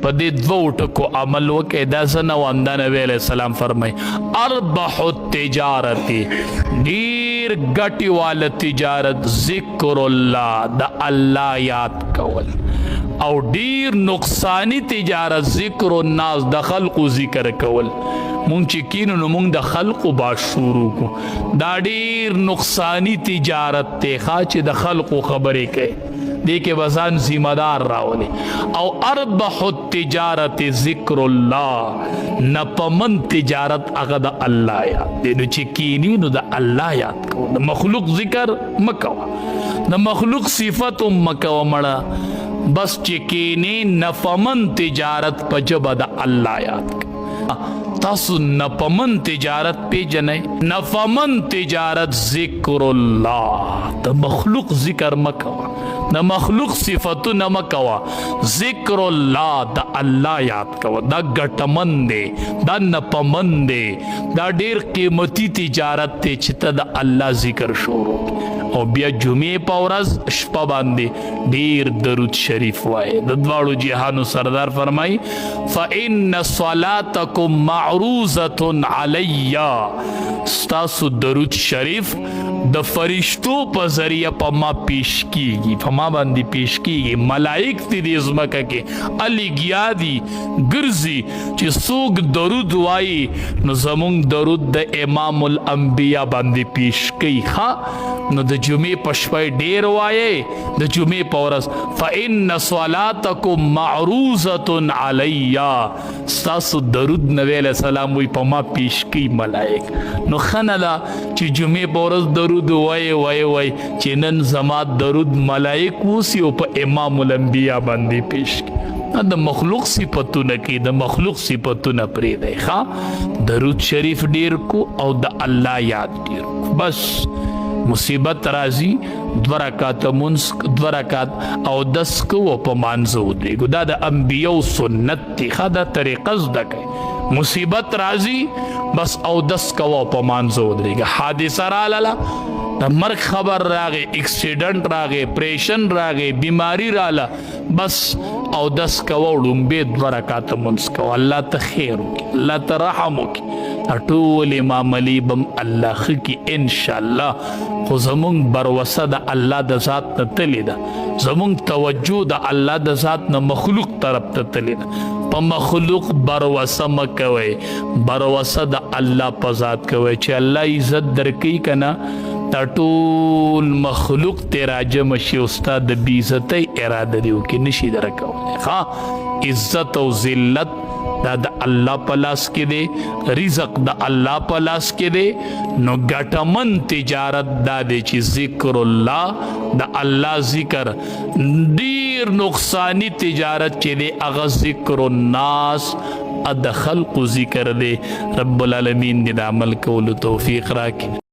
په دې دوو ټکو عمل وکړئ. دا څه نه وم، دا نبی علیه السلام فرمایي اربح التجارت، ډېر ګټې واله تجارت ذکر الله، د الله یاد کول، او ډیر نقصانی تجارت ذکر الناس، د خلقو ذکر کول. مونږ چې کینو نو مونږ د خلقو با شروع کو، دا ډیر نقصانی تجارت ته ښه چې د خلقو خبرې کوي، دې کې بسان ذمہ دار راولي. او اربح التجارت ذکر الله، نپمن تجارت هغه د الله یاد دی. نو چې کینی نو د الله یاد کو، د مخلوق ذکر مکوه، د مخلوق صفت مکوه مړه، بس چې کینی نفمن تجارت په جبه د الله یاد کو. تاسو نپمن تجارت پیژنئ، نفمن تجارت ذکر الله، د مخلوق ذکر مکوه، د مخلوق صفتونه مکوه، ذکر الله، د الله یاد کوه. دا ګټمن دی، دا نپمن دی، دا ډیر قیمتي تجارت دی چې ته د الله ذکر شروع. او بیا جمعې په ورځ شپه باندې ډیر درود شریف وایي. د دواړو جهانو سردار فرمایي فإن صلاتکم معروضة علی، ستاسو درود شریف د فرشتو په ذریعه په ما پیش کیږي، په ما باندې پیش کیږي. ملائک دې د ځمکه کې الګیا دي ګرځي چې څوک درود وایي نو زمونږ درود د امام الانبیا باندې پیش کوي. ښه نو د جمعې په شپه ډیر وایي، د جمعې په ورځ فإن صلاتکم معروضة علی، ستاسو درود نبی علیہ السلام وی په ما پیش کوي ملائک. نو ښه نه ده چې جمعې په ورځ درود وای چې نن زما درود ملائک وسی او په امام الانبیا باندې پیش کی. د مخلوق صفتونه کې د مخلوق صفتونه پرې دی. ښه درود شریف ډیر کو او د الله یاد ډیر کو. بس مصیبت راځي 2 رکعات منځ 2 رکعات او 10 کو په مانځه ودرېږو، دا د انبیو سنت دی. ښه دا طریقه زده کړئ. مصیبت راځي بس او 10 کو په مانځه ودرېږه. حادثه رااله، د مرګ خبر راغی، اکسیډنټ راغی، پریشن راغی، بیماری رااله، بس او 10 کو ړومبې 2 رکعات منځ کو. الله ته خیر وکړي، الله ته رحم وکړي، ټول معاملې بم الله ښه کړي انشاءالله. خو زمونږ بروسه د الله د ذات نه تلې ده، زمونږ توجه د الله د ذات نه مخلوق طرف ته تلې ده. په مخلوق بروسه مه کوئ، بروسه د الله په ذات کوئ. چې الله عزت درکوي که نه، دا ټول مخلوق ته راجمع شي او ستا د بې عزتۍ اراده دې وکړي، نشي درکولی. ښه عزت او ذلت دا د الله په لاس کې دی، رزق د الله په لاس کې دی. نو ګټمن تجارت دا دی چې ذکر الله، د الله ذکر. ډیر نقصانی تجارت چې دی هغه ذکر الناس، د خلقو ذکر دی. رب العالمین دې د عمل کولو توفیق راکړي.